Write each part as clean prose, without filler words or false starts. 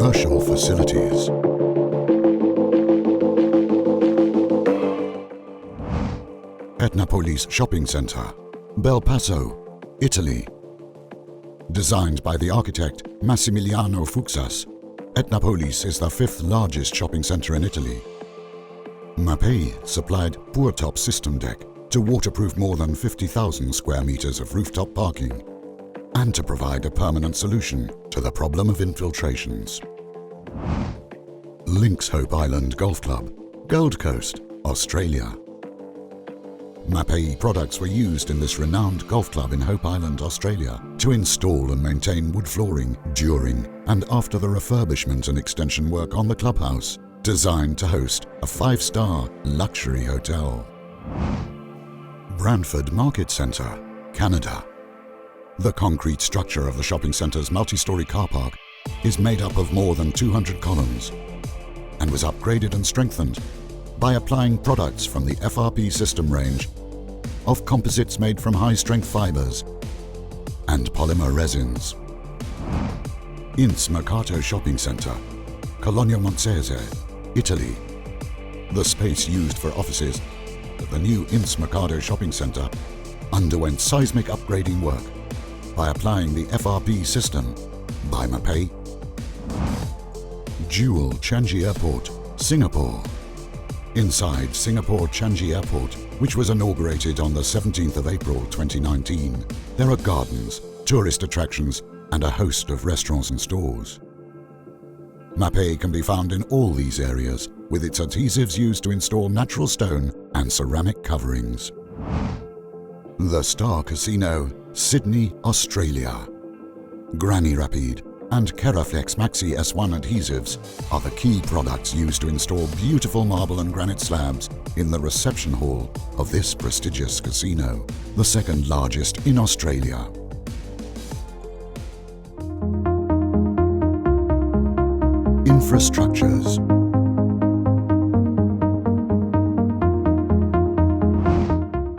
Commercial facilities. Etnapolis Shopping Centre, Bel Paso, Italy. Designed by the architect Massimiliano Fuxas, Etnapolis is the fifth largest shopping centre in Italy. Mapei supplied pour-top system deck to waterproof more than 50,000 square meters of rooftop parking and to provide a permanent solution to the problem of infiltrations. Lynx Hope Island Golf Club, Gold Coast, Australia. Mapei products were used in this renowned golf club in Hope Island, Australia, to install and maintain wood flooring during and after the refurbishment and extension work on the clubhouse, designed to host a 5-star luxury hotel. Brantford Market Centre, Canada. The concrete structure of the shopping centre's multi-storey car park is made up of more than 200 columns and was upgraded and strengthened by applying products from the FRP system range of composites made from high-strength fibres and polymer resins. Inns Mercato Shopping Centre, Cologno Monzese, Italy. The space used for offices at the new Inns Mercato Shopping Centre underwent seismic upgrading work by applying the FRP system by Mapei. Jewel Changi Airport, Singapore. Inside Singapore Changi Airport, which was inaugurated on the 17th of April 2019, there are gardens, tourist attractions, and a host of restaurants and stores. Mapei can be found in all these areas, with its adhesives used to install natural stone and ceramic coverings. The Star Casino, Sydney, Australia. Granny Rapide and Keraflex Maxi S1 adhesives are the key products used to install beautiful marble and granite slabs in the reception hall of this prestigious casino, the second largest in Australia. Infrastructures.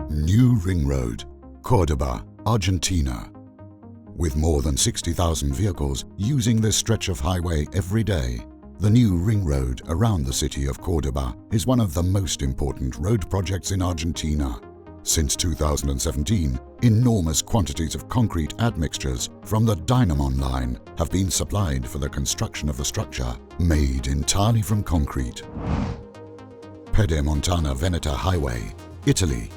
New Ring Road, Cordoba, Argentina. With more than 60,000 vehicles using this stretch of highway every day, the new ring road around the city of Cordoba is one of the most important road projects in Argentina. Since 2017, enormous quantities of concrete admixtures from the Dynamon line have been supplied for the construction of the structure, made entirely from concrete. Pedemontana Veneta Highway, Italy.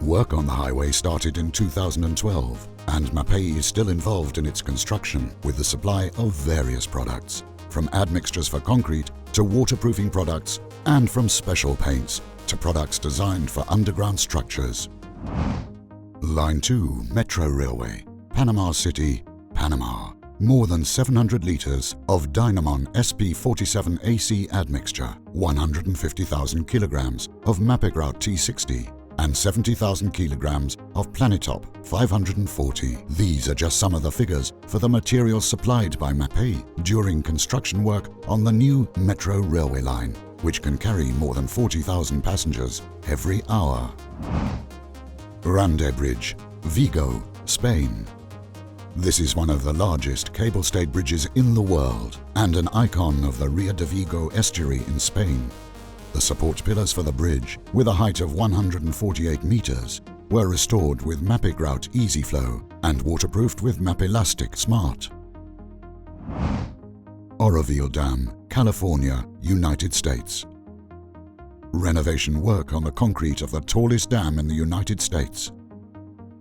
Work on the highway started in 2012, and Mapei is still involved in its construction with the supply of various products, from admixtures for concrete to waterproofing products, and from special paints to products designed for underground structures. Line 2 Metro Railway, Panama City, Panama. More than 700 litres of Dynamon SP47AC admixture, 150,000 kilograms of Mapei T60, and 70,000 kilograms of Planetop 540. These are just some of the figures for the materials supplied by Mapei during construction work on the new Metro Railway line, which can carry more than 40,000 passengers every hour. Rande Bridge, Vigo, Spain. This is one of the largest cable-stayed bridges in the world and an icon of the Ria de Vigo estuary in Spain. The support pillars for the bridge, with a height of 148 meters, were restored with Mapei Grout Easy Flow and waterproofed with Mapelastic Smart. Oroville Dam, California, United States. Renovation work on the concrete of the tallest dam in the United States.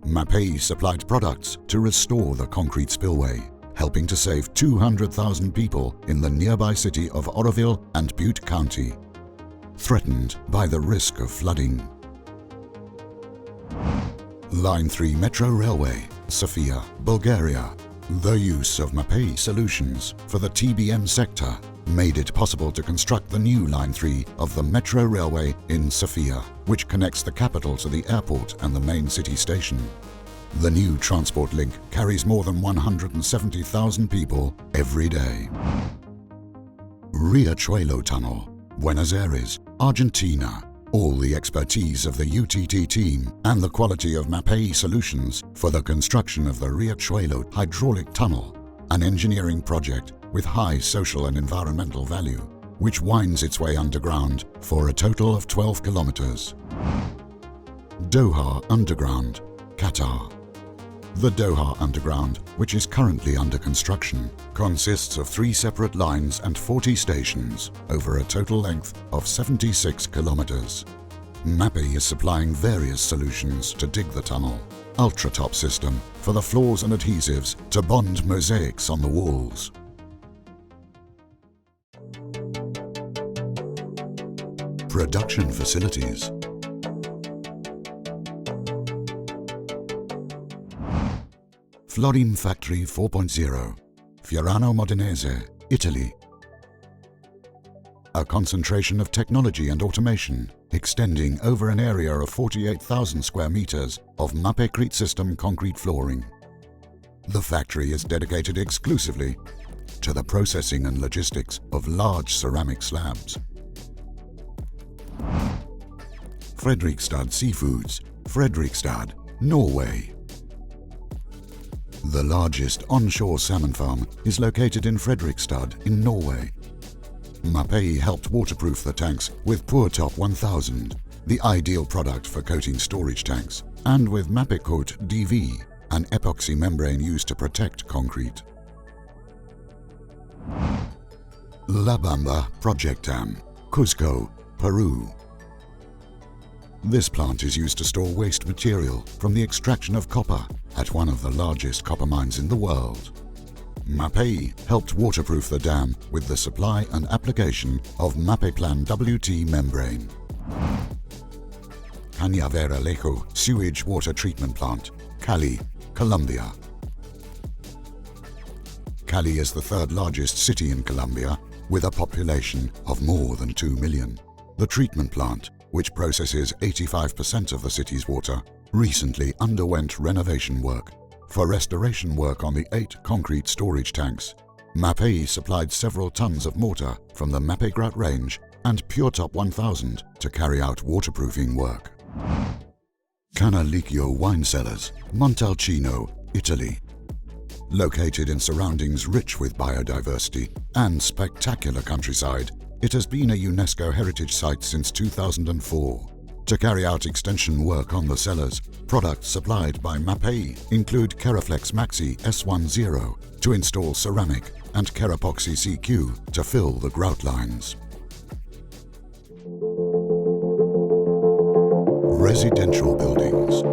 Mapei supplied products to restore the concrete spillway, helping to save 200,000 people in the nearby city of Oroville and Butte County, threatened by the risk of flooding. Line 3 Metro Railway, Sofia, Bulgaria. The use of Mapei solutions for the TBM sector made it possible to construct the new Line 3 of the Metro Railway in Sofia, which connects the capital to the airport and the main city station. The new transport link carries more than 170,000 people every day. Riachuelo Tunnel, Buenos Aires, Argentina. All the expertise of the UTT team and the quality of Mapei solutions for the construction of the Riachuelo hydraulic tunnel an engineering project with high social and environmental value, which winds its way underground for a total of 12 kilometers. Doha Underground, Qatar. The Doha Underground, which is currently under construction, consists of 3 separate lines and 40 stations over a total length of 76 kilometers. Mapei is supplying various solutions to dig the tunnel. Ultra-top system for the floors and adhesives to bond mosaics on the walls. Production facilities. Florim Factory 4.0, Fiorano Modenese, Italy. A concentration of technology and automation extending over an area of 48,000 square meters of Mapei system concrete flooring. The factory is dedicated exclusively to the processing and logistics of large ceramic slabs. Fredrikstad Seafoods, Fredrikstad, Norway. The largest onshore salmon farm is located in Fredrikstad in Norway. Mapei helped waterproof the tanks with PurTop 1000, the ideal product for coating storage tanks, and with MapeiCoat DV, an epoxy membrane used to protect concrete. La Bamba Project Dam, Cusco, Peru. This plant is used to store waste material from the extraction of copper at one of the largest copper mines in the world. Mapei helped waterproof the dam with the supply and application of Mapei WT membrane. Cañaveral Sewage Water Treatment Plant, Cali, Colombia. Cali is the 3rd largest city in Colombia with a population of more than 2 million. The treatment plant, which processes 85% of the city's water, recently underwent renovation work. For restoration work on the 8 concrete storage tanks, Mapei supplied several tons of mortar from the Mapei range and PurTop 1000 to carry out waterproofing work. Canalicchio Wine Cellars, Montalcino, Italy. Located in surroundings rich with biodiversity and spectacular countryside, it has been a UNESCO heritage site since 2004. To carry out extension work on the cellars, products supplied by Mapei include Keraflex Maxi S10 to install ceramic and Kerapoxy CQ to fill the grout lines. Residential buildings.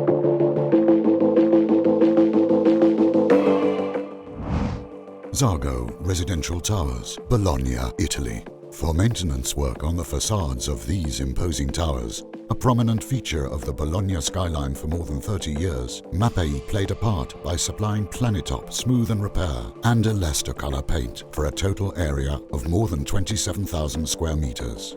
Zargo Residential Towers, Bologna, Italy. For maintenance work on the facades of these imposing towers, a prominent feature of the Bologna skyline for more than 30 years, Mapei played a part by supplying Planetop Smooth and Repair and Elastocolor paint for a total area of more than 27,000 square meters.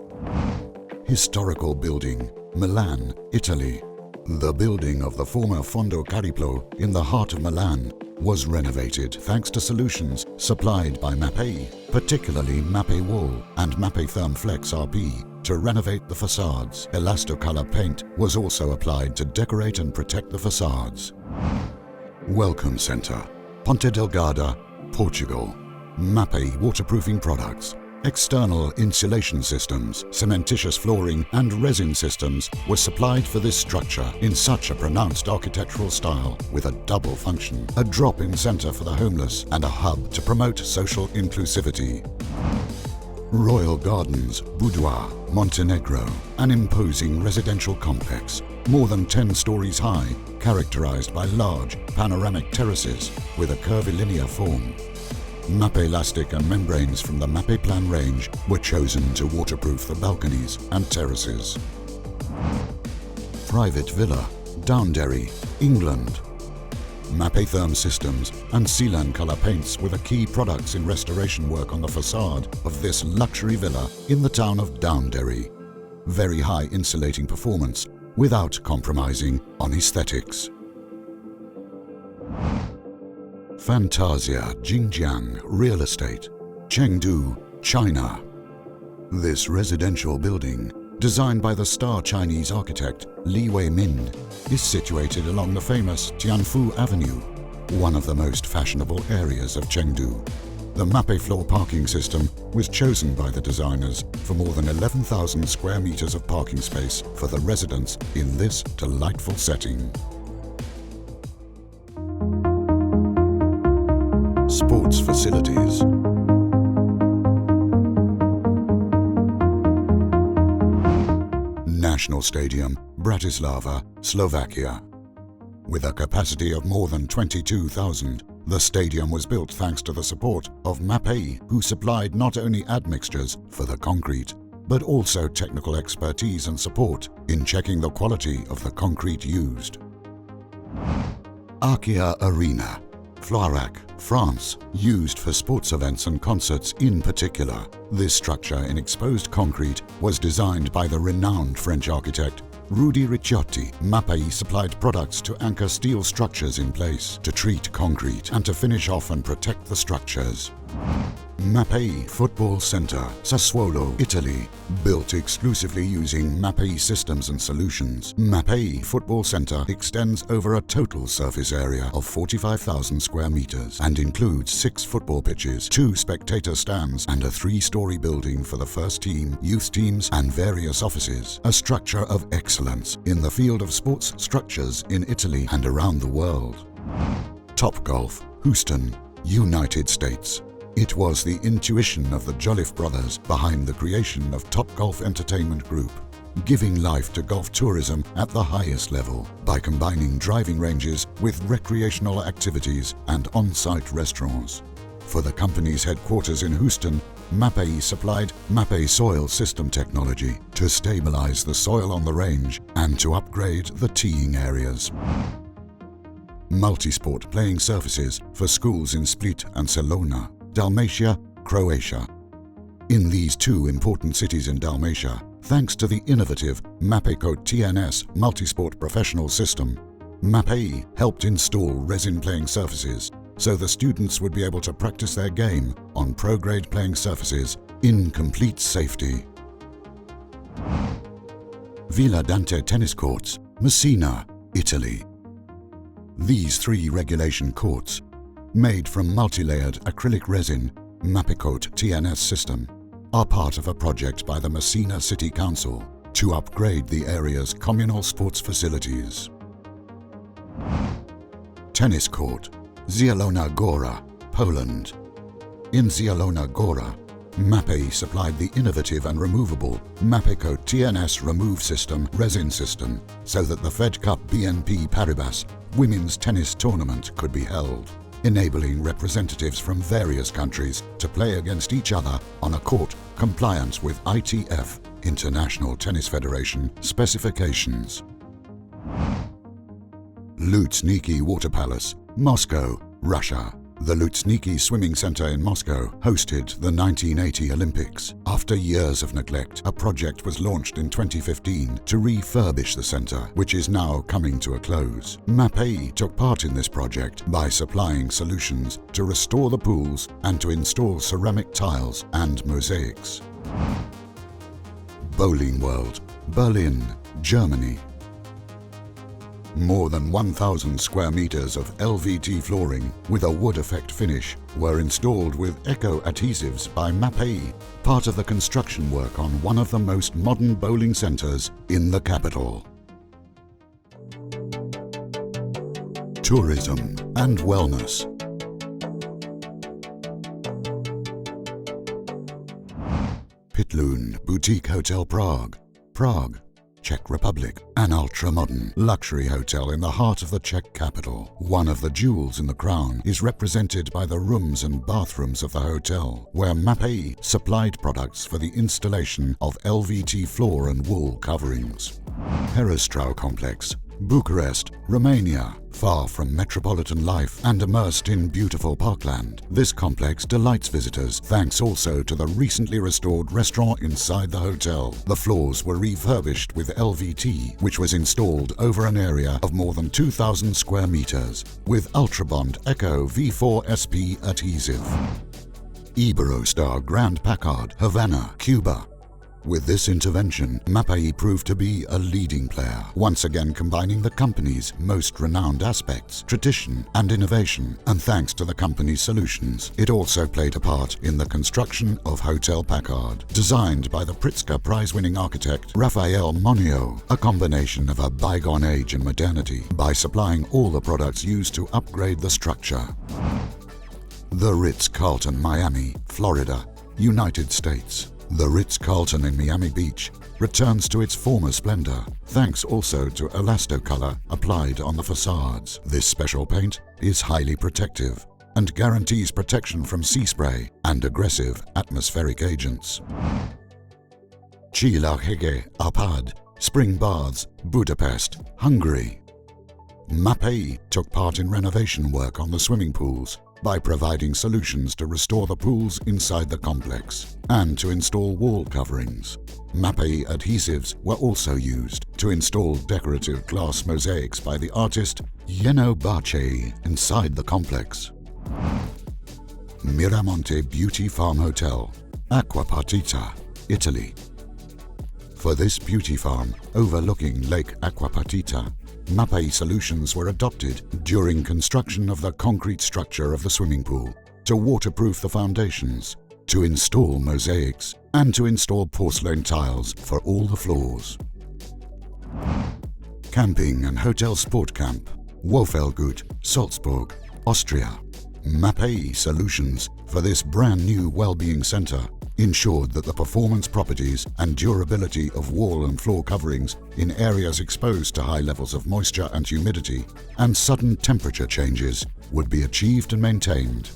Historical building, Milan, Italy. The building of the former Fondo Cariplo in the heart of Milan was renovated thanks to solutions supplied by Mapei, particularly Mapei Wool and Mapei Thermflex RP, to renovate the facades. Elastocolor paint was also applied to decorate and protect the facades. Welcome Center, Ponte Delgada, Portugal. Mapei waterproofing products. External insulation systems, cementitious flooring and resin systems were supplied for this structure in such a pronounced architectural style with a double function, a drop-in center for the homeless and a hub to promote social inclusivity. Royal Gardens, Boudoir, Montenegro, an imposing residential complex, more than 10 stories high, characterized by large panoramic terraces with a curvilinear form. Mapei elastic and membranes from the Mapei Plan range were chosen to waterproof the balconies and terraces. Private Villa, Downderry, England. Mapei Therm systems and Sealand color paints were the key products in restoration work on the facade of this luxury villa in the town of Downderry. Very high insulating performance without compromising on aesthetics. Fantasia Jingjiang Real Estate, Chengdu, China. This residential building, designed by the star Chinese architect Li Wei-min, is situated along the famous Tianfu Avenue, one of the most fashionable areas of Chengdu. The Mapei floor parking system was chosen by the designers for more than 11,000 square meters of parking space for the residents in this delightful setting. Sports facilities. National Stadium, Bratislava, Slovakia. With a capacity of more than 22,000, the stadium was built thanks to the support of Mapei, who supplied not only admixtures for the concrete, but also technical expertise and support in checking the quality of the concrete used. Arkia Arena, Floirac, France, used for sports events and concerts in particular. This structure in exposed concrete was designed by the renowned French architect Rudi Ricciotti. Mapei supplied products to anchor steel structures in place, to treat concrete, and to finish off and protect the structures. Mapei Football Center, Sassuolo, Italy. Built exclusively using Mapei systems and solutions, Mapei Football Center extends over a total surface area of 45,000 square meters and includes 6 football pitches, 2 spectator stands, and a 3-story building for the first team, youth teams, and various offices. A structure of excellence in the field of sports structures in Italy and around the world. Topgolf, Houston, United States. It was the intuition of the Jolliffe brothers behind the creation of Topgolf Entertainment Group, giving life to golf tourism at the highest level by combining driving ranges with recreational activities and on-site restaurants. For the company's headquarters in Houston, Mapei supplied Mapei soil system technology to stabilize the soil on the range and to upgrade the teeing areas. Multisport playing surfaces for schools in Split and Salona, Dalmatia, Croatia. In these 2 important cities in Dalmatia, thanks to the innovative Mapeico TNS multisport professional system, Mapei helped install resin playing surfaces so the students would be able to practice their game on pro-grade playing surfaces in complete safety. Villa Dante Tennis Courts, Messina, Italy. These 3 regulation courts, made from multi-layered acrylic resin Mapeicoat TNS system, are part of a project by the Messina City Council to upgrade the area's communal sports facilities. Tennis court, Zielona Góra, Poland. In Zielona Góra, Mapei supplied the innovative and removable Mapeico TNS Remove System resin system so that the Fed Cup BNP Paribas women's tennis tournament could be held, enabling representatives from various countries to play against each other on a court compliant with ITF, International Tennis Federation, specifications. Luzhniki Water Palace, Moscow, Russia. The Luzhniki Swimming Center in Moscow hosted the 1980 Olympics. After years of neglect, a project was launched in 2015 to refurbish the center, which is now coming to a close. Mapei took part in this project by supplying solutions to restore the pools and to install ceramic tiles and mosaics. Bowling World, Berlin, Germany. More than 1,000 square meters of LVT flooring with a wood effect finish were installed with eco adhesives by Mapei, part of the construction work on one of the most modern bowling centers in the capital. Tourism and wellness. Pitlun Boutique Hotel Prague, Prague, Czech Republic, an ultra-modern luxury hotel in the heart of the Czech capital. One of the jewels in the crown is represented by the rooms and bathrooms of the hotel, where Mapei supplied products for the installation of LVT floor and wool coverings. Herăstrău Complex, Bucharest, Romania. Far from metropolitan life and immersed in beautiful parkland, this complex delights visitors thanks also to the recently restored restaurant inside the hotel. The floors were refurbished with LVT, which was installed over an area of more than 2,000 square meters with Ultrabond Eco V4 SP adhesive. Iberostar Grand Packard, Havana, Cuba. With this intervention, Mapei proved to be a leading player, once again combining the company's most renowned aspects, tradition and innovation, and thanks to the company's solutions, it also played a part in the construction of Hotel Packard, designed by the Prix prize-winning architect Raphael Monio, a combination of a bygone age and modernity, by supplying all the products used to upgrade the structure. The Ritz-Carlton, Miami, Florida, United States. The Ritz-Carlton in Miami Beach returns to its former splendor, thanks also to Elastocolor applied on the facades. This special paint is highly protective and guarantees protection from sea spray and aggressive atmospheric agents. Csillaghegy Apad, Spring Baths, Budapest, Hungary. Mapei took part in renovation work on the swimming pools by providing solutions to restore the pools inside the complex and to install wall coverings. Mapei adhesives were also used to install decorative glass mosaics by the artist Jenő Bácsi inside the complex. Miramonte Beauty Farm Hotel, Acqua Partita, Italy. For this beauty farm overlooking Lake Acqua Partita, Mapei solutions were adopted during construction of the concrete structure of the swimming pool to waterproof the foundations, to install mosaics, and to install porcelain tiles for all the floors. Camping and Hotel Sport Camp, Wofelgut, Salzburg, Austria. Mapei solutions for this brand new well-being center ensured that the performance properties and durability of wall and floor coverings in areas exposed to high levels of moisture and humidity and sudden temperature changes would be achieved and maintained.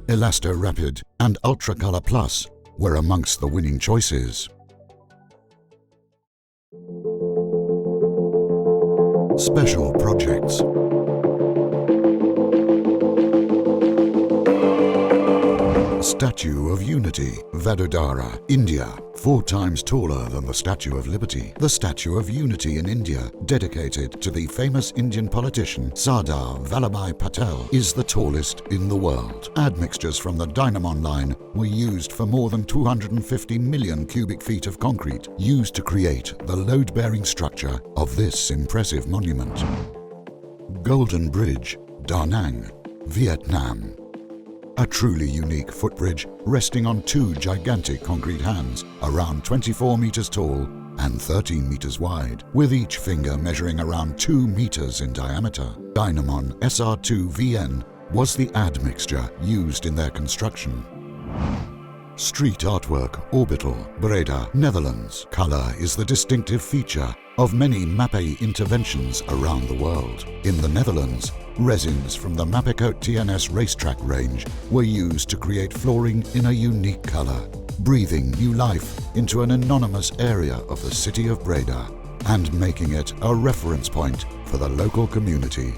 Elasto Rapid and Ultracolor Plus were amongst the winning choices. Special projects. Statue of Unity, Vadodara, India, 4 times taller than the Statue of Liberty. The Statue of Unity in India, dedicated to the famous Indian politician Sardar Vallabhbhai Patel, is the tallest in the world. Admixtures from the Dynamon line were used for more than 250 million cubic feet of concrete, used to create the load-bearing structure of this impressive monument. Golden Bridge, Da Nang, Vietnam. A truly unique footbridge resting on 2 gigantic concrete hands around 24 meters tall and 13 meters wide, with each finger measuring around 2 meters in diameter. Dynamon SR2VN was the admixture used in their construction. Street artwork, Orbital, Breda, Netherlands. Color is the distinctive feature of many Mapei interventions around the world. In the Netherlands, resins from the Mappecoat TNS racetrack range were used to create flooring in a unique color, breathing new life into an anonymous area of the city of Breda and making it a reference point for the local community.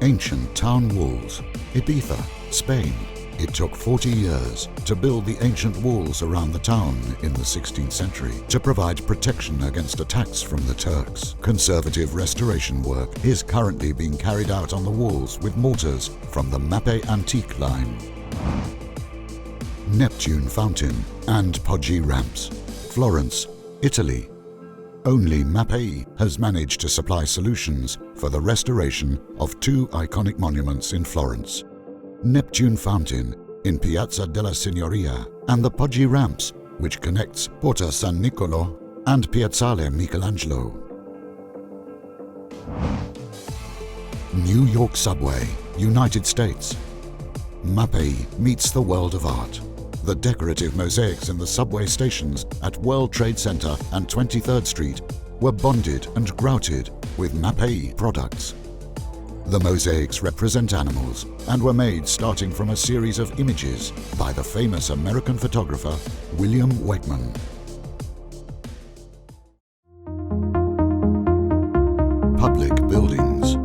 Ancient town walls, Ibiza, Spain. It took 40 years to build the ancient walls around the town in the 16th century to provide protection against attacks from the Turks. Conservative restoration work is currently being carried out on the walls with mortars from the Mapei Antique line. Neptune Fountain and Poggi Ramps, Florence, Italy. Only Mapei has managed to supply solutions for the restoration of 2 iconic monuments in Florence. Neptune Fountain in Piazza della Signoria and the Poggi Ramps, which connects Porta San Nicolo and Piazzale Michelangelo. New York Subway, United States. Mapei meets the world of art. The decorative mosaics in the subway stations at World Trade Center and 23rd Street were bonded and grouted with Mapei products. The mosaics represent animals and were made starting from a series of images by the famous American photographer William Wegman. Public buildings.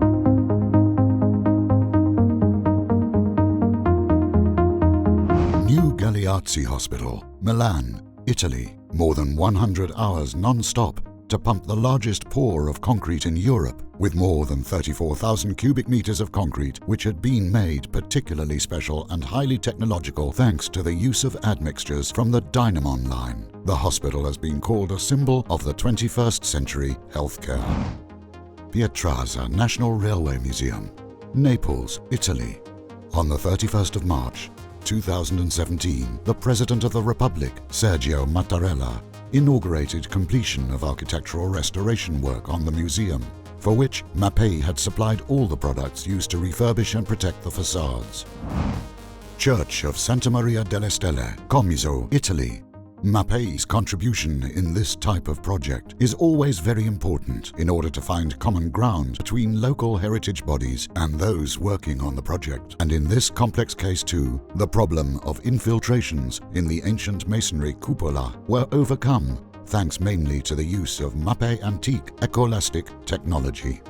New Galeazzi Hospital, Milan, Italy. More than 100 hours non-stop to pump the largest pour of concrete in Europe, with more than 34,000 cubic meters of concrete, which had been made particularly special and highly technological thanks to the use of admixtures from the Dynamon line. The hospital has been called a symbol of the 21st century healthcare. Pietrasa National Railway Museum, Naples, Italy. On the 31st of March, 2017, the President of the Republic, Sergio Mattarella, inaugurated completion of architectural restoration work on the museum, for which Mapei had supplied all the products used to refurbish and protect the facades. Church of Santa Maria delle Stelle, Comiso, Italy. Mapei's contribution in this type of project is always very important in order to find common ground between local heritage bodies and those working on the project. And in this complex case too, the problem of infiltrations in the ancient masonry cupola were overcome thanks mainly to the use of Mapei antique ecolastic technology.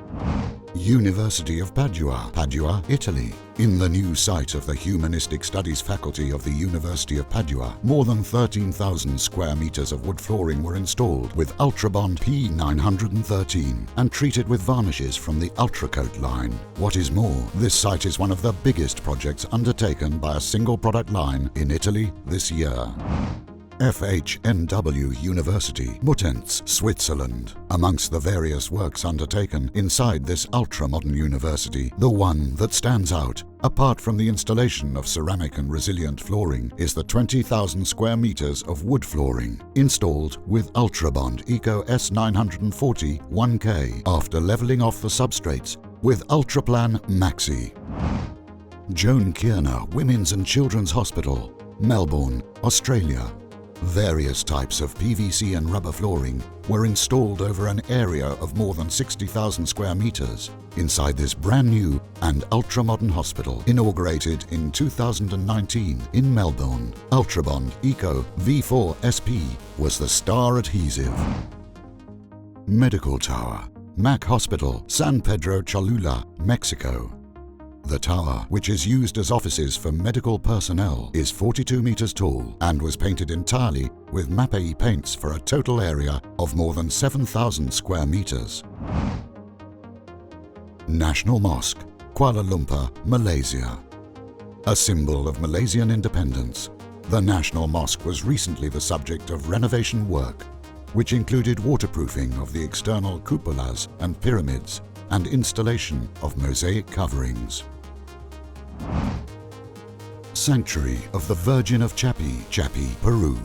University of Padua, Padua, Italy. In the new site of the Humanistic Studies faculty of the University of Padua, more than 13,000 square meters of wood flooring were installed with Ultrabond P913 and treated with varnishes from the Ultracoat line. What is more, this site is one of the biggest projects undertaken by a single product line in Italy this year. FHNW University, Muttenz, Switzerland. Amongst the various works undertaken inside this ultra-modern university, the one that stands out, apart from the installation of ceramic and resilient flooring, is the 20,000 square meters of wood flooring, installed with Ultrabond Eco S940 1K after leveling off the substrates with Ultraplan Maxi. Joan Kirner Women's and Children's Hospital, Melbourne, Australia. Various types of PVC and rubber flooring were installed over an area of more than 60,000 square meters inside this brand new and ultra-modern hospital, inaugurated in 2019 in Melbourne. Ultrabond Eco V4 SP was the star adhesive. Medical Tower, Mac Hospital, San Pedro Cholula, Mexico. The tower, which is used as offices for medical personnel, is 42 meters tall and was painted entirely with Mapei paints for a total area of more than 7,000 square meters. National Mosque, Kuala Lumpur, Malaysia. A symbol of Malaysian independence, the National Mosque was recently the subject of renovation work, which included waterproofing of the external cupolas and pyramids and installation of mosaic coverings. Sanctuary of the Virgin of Chapi, Chapi, Peru.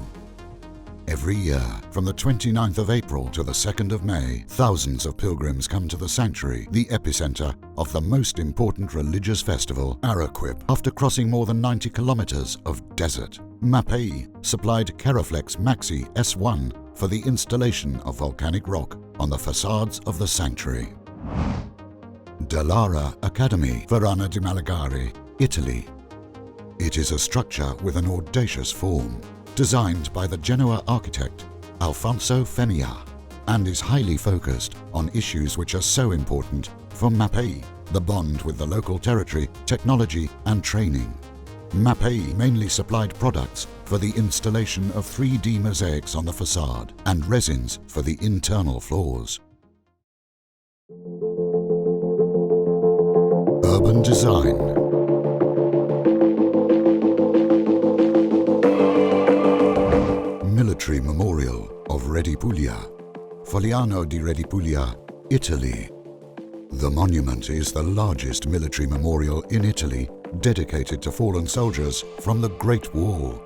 Every year, from the 29th of April to the 2nd of May, thousands of pilgrims come to the sanctuary, the epicenter of the most important religious festival, Araquip, after crossing more than 90 kilometers of desert. Mapei supplied Keraflex Maxi S1 for the installation of volcanic rock on the facades of the sanctuary. Dallara Academy, Verona di Malagari, Italy. It is a structure with an audacious form, designed by the Genoa architect Alfonso Femia, and is highly focused on issues which are so important for Mapei, the bond with the local territory, technology and training. Mapei mainly supplied products for the installation of 3D mosaics on the facade and resins for the internal floors. Urban design. Military Memorial of Re di Puglia, Fogliano di Re di Puglia, Italy. The monument is the largest military memorial in Italy dedicated to fallen soldiers from the Great War.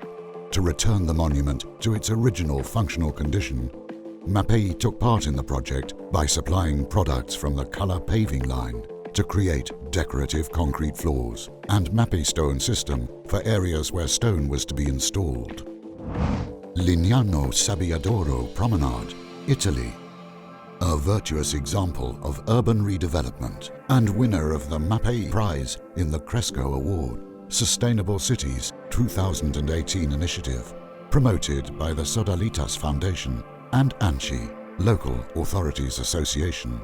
To return the monument to its original functional condition, Mapei took part in the project by supplying products from the color paving line to create decorative concrete floors and Mapei stone system for areas where stone was to be installed. Lignano Sabbiadoro Promenade, Italy. A virtuous example of urban redevelopment and winner of the Mapei Prize in the Cresco Award, Sustainable Cities 2018 initiative, promoted by the Sodalitas Foundation and ANCI, Local Authorities Association.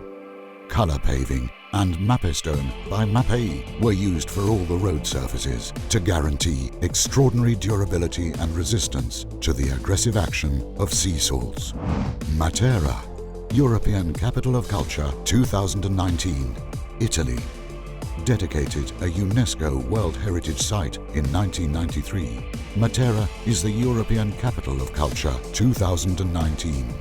Color paving and Mapei stone by Mapei were used for all the road surfaces to guarantee extraordinary durability and resistance to the aggressive action of sea salts. Matera, European Capital of Culture 2019, Italy. Dedicated a UNESCO World Heritage Site in 1993, Matera is the European Capital of Culture 2019.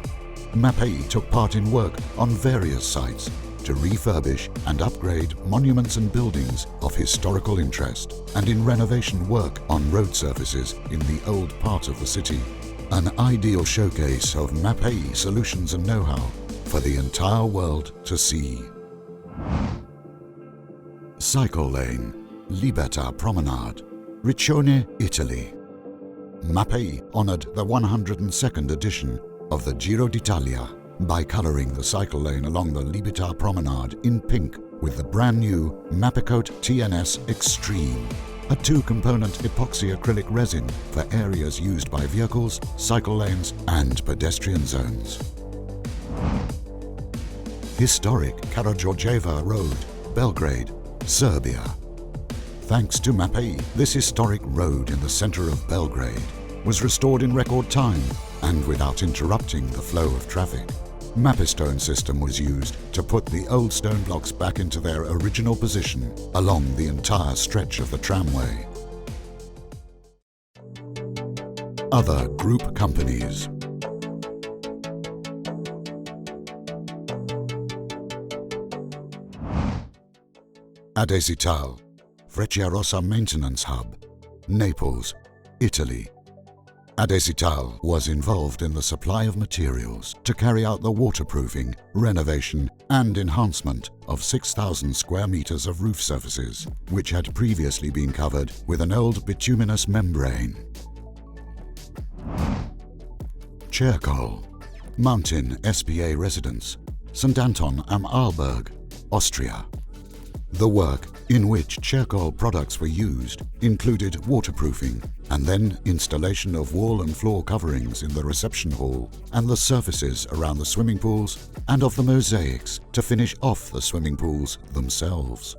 Mapei took part in work on various sites to refurbish and upgrade monuments and buildings of historical interest, and in renovation work on road surfaces in the old part of the city. An ideal showcase of Mapei solutions and know-how for the entire world to see. Cycle Lane, Libertà Promenade, Riccione, Italy. Mapei honoured the 102nd edition of the Giro d'Italia by colouring the cycle lane along the Libertà Promenade in pink with the brand new Mapicoat TNS Extreme, a two-component epoxy acrylic resin for areas used by vehicles, cycle lanes and pedestrian zones. Historic Karađorđeva Road, Belgrade, Serbia. Thanks to Mapei, this historic road in the centre of Belgrade was restored in record time and without interrupting the flow of traffic. Mapistone system was used to put the old stone blocks back into their original position along the entire stretch of the tramway. Other group companies. Adesital, Frecciarossa Maintenance Hub, Naples, Italy. Adesital was involved in the supply of materials to carry out the waterproofing, renovation and enhancement of 6,000 square meters of roof surfaces, which had previously been covered with an old bituminous membrane. Cercol, Mountain SPA Residence, St. Anton am Arlberg, Austria. The work, in which Cercol products were used, included waterproofing and then installation of wall and floor coverings in the reception hall and the surfaces around the swimming pools and of the mosaics to finish off the swimming pools themselves.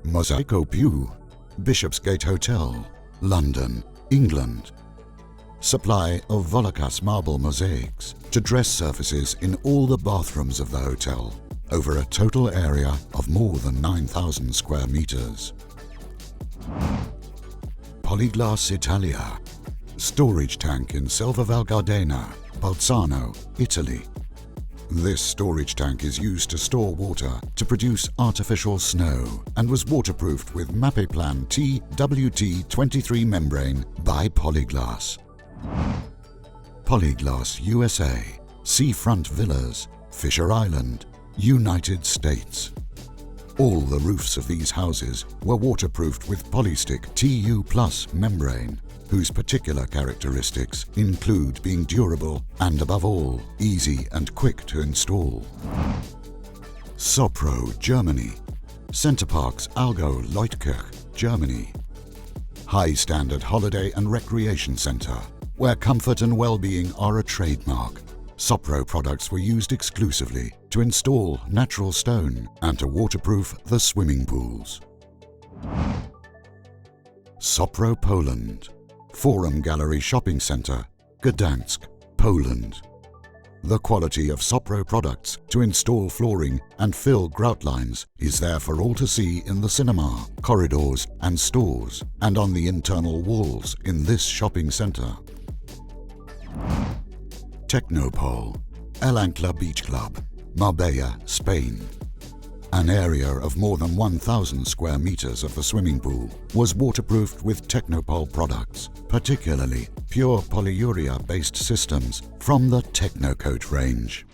Mosaico Più, Bishopsgate Hotel, London, England. Supply of Volocas marble mosaics to dress surfaces in all the bathrooms of the hotel, over a total area of more than 9,000 square meters. Polyglass Italia, storage tank in Selva Val Gardena, Bolzano, Italy. This storage tank is used to store water to produce artificial snow and was waterproofed with Mapei-Plan TWT23 membrane by Polyglass. Polyglass USA, Seafront Villas, Fisher Island, United States. All the roofs of these houses were waterproofed with Polystick TU Plus membrane, whose particular characteristics include being durable and, above all, easy and quick to install. Sopro, Germany. Center Parks Allgäu Leutkirch, Germany. High standard holiday and recreation center, where comfort and well-being are a trademark. Sopro products were used exclusively to install natural stone and to waterproof the swimming pools. Sopro Poland, Forum Gallery Shopping Center, Gdansk, Poland. The quality of Sopro products to install flooring and fill grout lines is there for all to see in the cinema, corridors and stores, and on the internal walls in this shopping center. Technopole, El Ancla Beach Club, Marbella, Spain. An area of more than 1,000 square meters of the swimming pool was waterproofed with Technopole products, particularly pure polyurea-based systems from the Technocoat range.